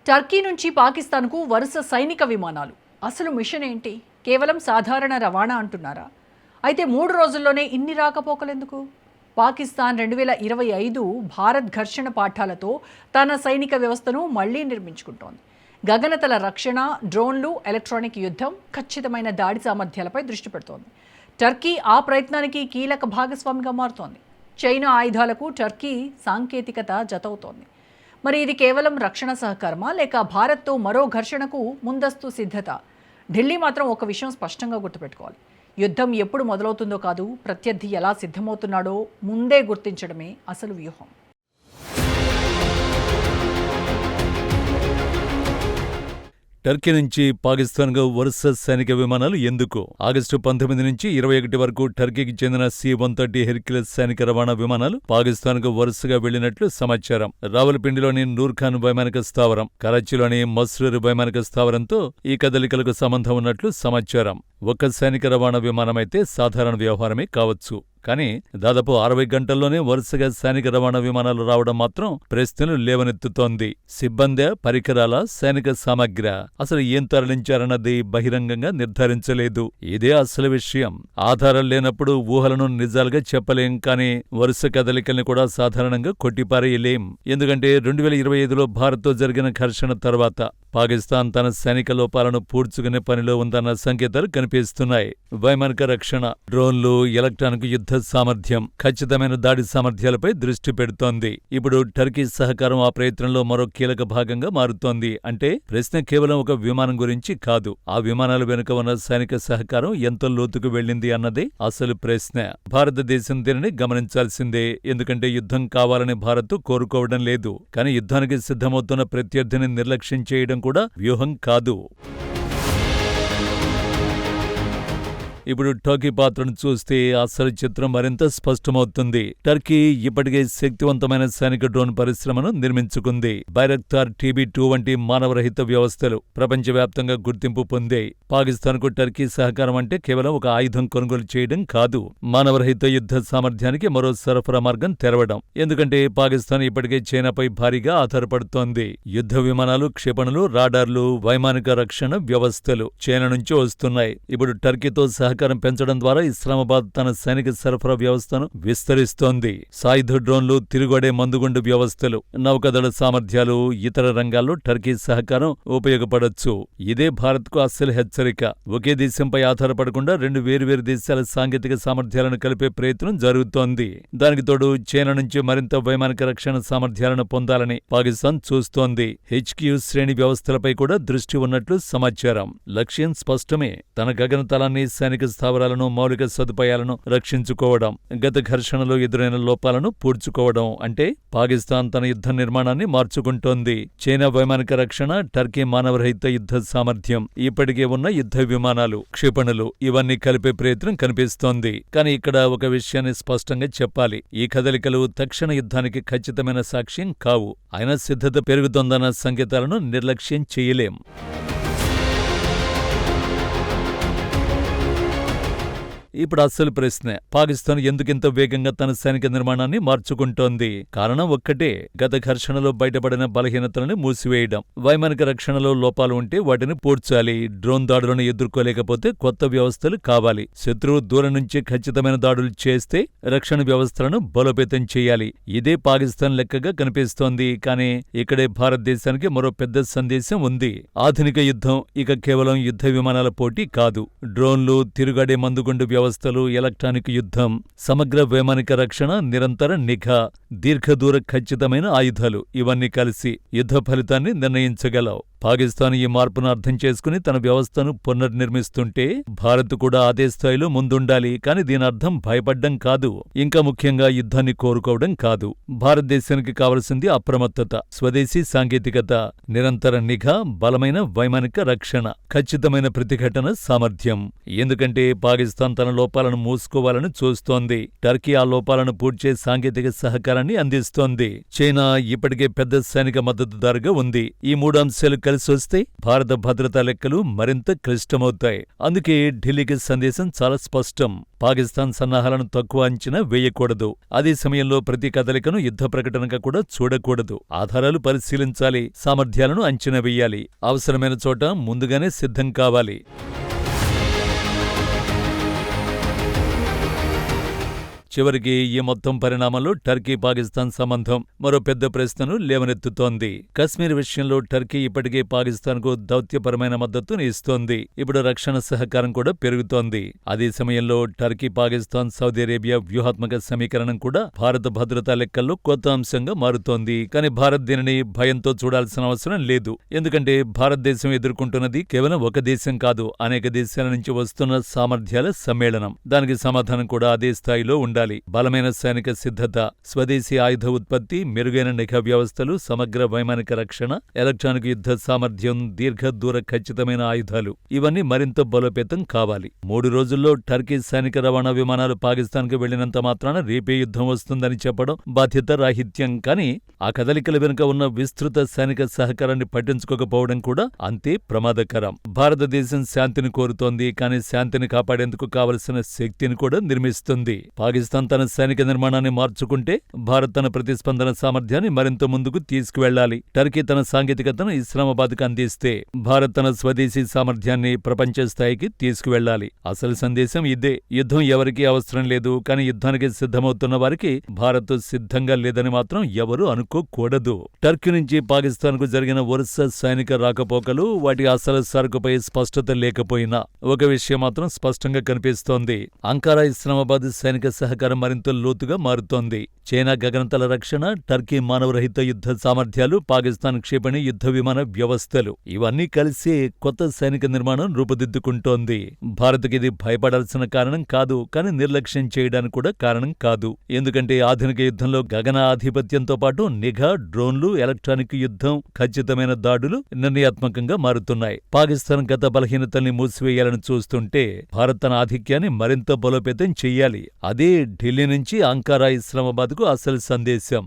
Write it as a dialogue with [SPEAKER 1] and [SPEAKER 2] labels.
[SPEAKER 1] Turkey నుంచి పాకిస్తాన్కు వరుస సైనిక విమానాలు. అసలు మిషన్ ఏంటి? కేవలం సాధారణ రవాణా అంటున్నారా? అయితే 3 రోజుల్లోనే ఇన్ని రాకపోకలెందుకు? పాకిస్తాన్ 2025 భారత్ ఘర్షణ పాఠాలతో తన సైనిక వ్యవస్థను మళ్లీ నిర్మించుకుంటోంది. గగనతల రక్షణ, డ్రోన్లు, ఎలక్ట్రానిక్ యుద్ధం, ఖచ్చితమైన దాడి సామర్థ్యాలపై దృష్టి పెడుతోంది. టర్కీ ఆ ప్రయత్నానికి కీలక భాగస్వామిగా మారుతోంది. చైనా ఆయుధాలకు టర్కీ సాంకేతికత జతవుతోంది. మరి ఇది కేవలం రక్షణ సహకారమా, లేక భారత్తో మరో ఘర్షణకు ముందస్తు సిద్ధత? ఢిల్లీ మాత్రం ఒక విషయం స్పష్టంగా గుర్తుపెట్టుకోవాలి. యుద్ధం ఎప్పుడు మొదలవుతుందో కాదు, ప్రత్యర్థి ఎలా సిద్ధమవుతున్నాడో ముందే గుర్తించడమే అసలు వ్యూహం.
[SPEAKER 2] టర్కీ నుంచి పాకిస్తాన్కు వరుస సైనిక విమానాలు ఎందుకు? ఆగస్టు 19 నుంచి 21 వరకు టర్కీకి చెందిన C-130 హెర్క్యులస్ సైనిక రవాణా విమానాలు పాకిస్తాన్కు వరుసగా వెళ్లినట్లు సమాచారం. రావల్పిండిలోని నూర్ఖాన్ వైమానిక స్థావరం, కరాచీలోని మస్రూర్ వైమానిక స్థావరంతో ఈ కదలికలకు సంబంధం ఉన్నట్లు సమాచారం. ఒక్క సైనిక రవాణా విమానమైతే సాధారణ వ్యవహారమే కావచ్చు. కానీ దాదాపు 60 గంటల్లోనే వరుసగా సైనిక రవాణా విమానాలు రావడం మాత్రం ప్రశ్నలు లేవనెత్తుతోంది. సిబ్బంది, పరికరాల, సైనిక సామగ్రి అసలు ఏం తరలించారన్నది బహిరంగంగా నిర్ధారించలేదు. ఇదే అసలు విషయం. ఆధారం లేనప్పుడు ఊహలను నిజాలుగా చెప్పలేం. కానీ వరుస కదలికల్ని కూడా సాధారణంగా కొట్టిపారేయలేం. ఎందుకంటే 2025లో భారత్తో జరిగిన ఘర్షణ తర్వాత పాకిస్తాన్ తన సైనిక లోపాలను పూడ్చుకునే పనిలో ఉందన్న సంకేతాలు కనిపిస్తున్నాయి. వైమానిక రక్షణ, డ్రోన్లు, ఎలక్ట్రానిక్ యుద్ధ సామర్థ్యం, ఖచ్చితమైన దాడి సామర్థ్యాలపై దృష్టి పెడుతోంది. ఇప్పుడు టర్కీ సహకారం ఆ ప్రయత్నంలో మరో కీలక భాగంగా మారుతోంది. అంటే ప్రశ్న కేవలం ఒక విమానం గురించి కాదు, ఆ విమానాల వెనుక ఉన్న సైనిక సహకారం ఎంత లోతుకు వెళ్ళింది అన్నదే అసలు ప్రశ్న. భారతదేశం దీనిని గమనించాల్సిందే. ఎందుకంటే యుద్ధం కావాలని భారత్ కోరుకోవడం లేదు. కానీ యుద్ధానికి సిద్ధమవుతున్న ప్రత్యర్థిని నిర్లక్ష్యం చేయడం కూడా వ్యూహం కాదు. ఇప్పుడు టర్కీ పాత్రను చూస్తే అసలు చిత్రం మరింత స్పష్టమవుతుంది. టర్కీ ఇప్పటికే శక్తివంతమైన సైనిక డ్రోన్ పరిశ్రమను నిర్మించుకుంది. బైరక్తార్ TB2 వంటి మానవరహిత వ్యవస్థలు ప్రపంచవ్యాప్తంగా గుర్తింపు పొందాయి. పాకిస్తాన్కు టర్కీ సహకారం అంటే కేవలం ఒక ఆయుధం కొనుగోలు చేయడం కాదు, మానవరహిత యుద్ధ సామర్థ్యానికి మరో సరఫరా మార్గం తెరవడం. ఎందుకంటే పాకిస్తాన్ ఇప్పటికే చైనాపై భారీగా ఆధారపడుతోంది. యుద్ధ విమానాలు, క్షిపణులు, రాడార్లు, వైమానిక రక్షణ వ్యవస్థలు చైనా నుంచి వస్తున్నాయి. ఇప్పుడు టర్కీతో సహకారం పెంచడం ద్వారా ఇస్లామాబాద్ తన సైనిక సరఫరా వ్యవస్థను విస్తరిస్తోంది. సాయుధ డ్రోన్లు, తిరుగుడే మందుగుండు వ్యవస్థలు, నౌకాదళ సామర్థ్యాలు, ఇతర రంగాల్లో టర్కీ సహకారం ఉపయోగపడొచ్చు. ఇదే భారత్కు అస్సలు హెచ్చరిక. ఒకే దేశంపై ఆధారపడకుండా 2 వేర్వేరు దేశాల సాంకేతిక సామర్థ్యాలను కలిపే ప్రయత్నం జరుగుతోంది. దానికి తోడు చైనా నుంచి మరింత వైమానిక రక్షణ సామర్థ్యాలను పొందాలని పాకిస్తాన్ చూస్తోంది. HQ శ్రేణి వ్యవస్థలపై కూడా దృష్టి ఉన్నట్లు సమాచారం. లక్ష్యం స్పష్టమే, తన గగనతలాన్ని, సైనిక స్థావరాలను, మౌలిక సదుపాయాలను రక్షించుకోవడం, గత ఘర్షణలో ఎదురైన లోపాలను పూడ్చుకోవడం. అంటే పాకిస్తాన్ తన యుద్ధ నిర్మాణాన్ని మార్చుకుంటోంది. చైనా వైమానిక రక్షణ, టర్కీ మానవరహిత యుద్ధ సామర్థ్యం, ఇప్పటికే ఉన్న యుద్ధ విమానాలు, క్షిపణులు, ఇవన్నీ కలిపే ప్రయత్నం కనిపిస్తోంది. కానీ ఇక్కడ ఒక విషయాన్ని స్పష్టంగా చెప్పాలి. ఈ కదలికలు తక్షణ యుద్ధానికి ఖచ్చితమైన సాక్ష్యం కావు. అయినా సిద్ధత పెరుగుతోందన్న సంకేతాలను నిర్లక్ష్యం చేయలేం. ఇప్పుడు అసలు ప్రశ్న, పాకిస్తాన్ ఎందుకింత వేగంగా తన సైనిక నిర్మాణాన్ని మార్చుకుంటోంది? కారణం ఒక్కటే, గత ఘర్షణలో బయటపడిన బలహీనతలను మూసివేయడం. వైమానిక రక్షణలో లోపాలు ఉంటే వాటిని పూడ్చాలి. డ్రోన్ దాడులను ఎదుర్కోలేకపోతే కొత్త వ్యవస్థలు కావాలి. శత్రువు దూరం నుంచి ఖచ్చితమైన దాడులు చేస్తే రక్షణ వ్యవస్థలను బలోపేతం చేయాలి. ఇదే పాకిస్తాన్ లెక్కగా కనిపిస్తోంది. కానీ ఇక్కడే భారతదేశానికి మరో పెద్ద సందేశం ఉంది. ఆధునిక యుద్ధం ఇక కేవలం యుద్ధ విమానాల పోటీ కాదు. డ్రోన్లు, తిరుగాడే మందుగుండు వ్యవస్థలు, ఎలక్ట్రానిక్ యుద్ధం, సమగ్ర వైమానిక రక్షణ, నిరంతర నిఘా, దీర్ఘదూర ఖచ్చితమైన ఆయుధాలు, ఇవన్నీ కలిసి యుద్ధ ఫలితాన్ని నిర్ణయించగలవు. పాకిస్తాన్ ఈ మార్పును అర్థం చేసుకుని తన వ్యవస్థను పునర్నిర్మిస్తుంటే భారత్ కూడా అదే స్థాయిలో ముందుండాలి. కానీ దీని అర్థం భయపడ్డం కాదు, ఇంకా ముఖ్యంగా యుద్ధాన్ని కోరుకోవడం కాదు. భారతదేశానికి కావలసింది అప్రమత్తత, స్వదేశీ సాంకేతికత, నిరంతర నిఘా, బలమైన వైమానిక రక్షణ, ఖచ్చితమైన ప్రతిఘటన సామర్థ్యం. ఎందుకంటే పాకిస్తాన్ తన తన లోపాలను మూసుకోవాలని చూస్తోంది. టర్కీ ఆ లోపాలను పూడ్చే సాంకేతిక సహకారాన్ని అందిస్తోంది. చైనా ఇప్పటికే పెద్ద సైనిక మద్దతుదారుగా ఉంది. ఈ 3 అంశాలు కలిసొస్తే భారత భద్రతా లెక్కలు మరింత క్లిష్టమవుతాయి. అందుకే ఢిల్లీకి సందేశం చాలా స్పష్టం. పాకిస్తాన్ సన్నాహాలను తక్కువ అంచనా వేయకూడదు. అదే సమయంలో ప్రతి కదలికను యుద్ధ ప్రకటనగా కూడా చూడకూడదు. ఆధారాలు పరిశీలించాలి, సామర్థ్యాలను అంచనా వేయాలి, అవసరమైన చోట ముందుగానే సిద్ధం కావాలి. చివరికి ఈ మొత్తం పరిణామంలో టర్కీ పాకిస్తాన్ సంబంధం మరో పెద్ద ప్రశ్నను లేవనెత్తుతోంది. కశ్మీర్ విషయంలో టర్కీ ఇప్పటికే పాకిస్తాన్కు దౌత్యపరమైన మద్దతును ఇస్తోంది. ఇప్పుడు రక్షణ సహకారం కూడా పెరుగుతోంది. అదే సమయంలో టర్కీ, పాకిస్తాన్, సౌదీ అరేబియా వ్యూహాత్మక సమీకరణం కూడా భారత భద్రతా లెక్కల్లో కొత్త అంశంగా మారుతోంది. కానీ భారత్ దీనిని భయంతో చూడాల్సిన అవసరం లేదు. ఎందుకంటే భారతదేశం ఎదుర్కొంటున్నది కేవలం ఒక దేశం కాదు, అనేక దేశాల నుంచి వస్తున్న సామర్థ్యాల సమ్మేళనం. దానికి సమాధానం కూడా అదే స్థాయిలో ఉండాలి. బలమైన సైనిక సిద్ధత, స్వదేశీ ఆయుధ ఉత్పత్తి, మెరుగైన నిఘా వ్యవస్థలు, సమగ్ర వైమానిక రక్షణ, ఎలక్ట్రానిక్ యుద్ధ సామర్థ్యం, దీర్ఘదూర ఖచ్చితమైన ఆయుధాలు ఇవన్నీ మరింత బలోపేతం కావాలి. 3 రోజుల్లో టర్కీ సైనిక రవాణా విమానాలు పాకిస్తాన్కు వెళ్లినంత మాత్రాన రేపే యుద్ధం వస్తుందని చెప్పడం బాధ్యత రాహిత్యం. కానీ ఆ కదలికల వెనుక ఉన్న విస్తృత సైనిక సహకారాన్ని పట్టించుకోకపోవడం కూడా అంతే ప్రమాదకరం. భారతదేశం శాంతిని కోరుతోంది, కానీ శాంతిని కాపాడేందుకు కావలసిన శక్తిని కూడా నిర్మిస్తుంది. పాకిస్తాన్ తన సైనిక నిర్మాణాన్ని మార్చుకుంటే భారత్ తన ప్రతిస్పందన సామర్థ్యాన్ని మరింత ముందుకు తీసుకువెళ్లాలి. టర్కీ తన సాంకేతికతను ఇస్లామాబాద్కు అందిస్తే భారత్ తన స్వదేశీ సామర్థ్యాన్ని ప్రపంచ స్థాయికి తీసుకువెళ్లాలి. అసలు సందేశం ఇదే. యుద్ధం ఎవరికీ అవసరం లేదు, కానీ యుద్ధానికి సిద్ధమవుతున్న వారికి భారత్ సిద్ధంగా లేదని మాత్రం ఎవరూ అనుకోకూడదు. టర్కీ నుంచి పాకిస్తాన్కు జరిగిన వరుస సైనిక రాకపోకలు, వాటి అసలు సరుకుపై స్పష్టత లేకపోయినా ఒక విషయం మాత్రం స్పష్టంగా కనిపిస్తోంది. అంకారా ఇస్లామాబాద్ సైనిక సహకారం మరింత లోతుగా మారుతోంది. చైనా గగనతల రక్షణ, టర్కీ మానవరహిత యుద్ధ సామర్థ్యాలు, పాకిస్తాన్ క్షిపణి యుద్ధ విమాన వ్యవస్థలు ఇవన్నీ కలిసి కొత్త సైనిక నిర్మాణం రూపుదిద్దుకుంటోంది. భారత్కి ఇది భయపడాల్సిన కారణం కాదు, కానీ నిర్లక్ష్యం చేయడానికి కూడా కారణం కాదు. ఎందుకంటే ఆధునిక యుద్ధంలో గగన ఆధిపత్యంతో పాటు నిఘా, డ్రోన్లు, ఎలక్ట్రానిక్ యుద్ధం, ఖచ్చితమైన దాడులు నిర్ణయాత్మకంగా మారుతున్నాయి. పాకిస్తాన్ గత బలహీనతల్ని మూసివేయాలని చూస్తుంటే భారత్ తన ఆధిక్యాన్ని మరింత బలోపేతం చెయ్యాలి. అదే ఢిల్లీ నుంచి అంకారా ఇస్లామాబాద్కు అసలు సందేశం.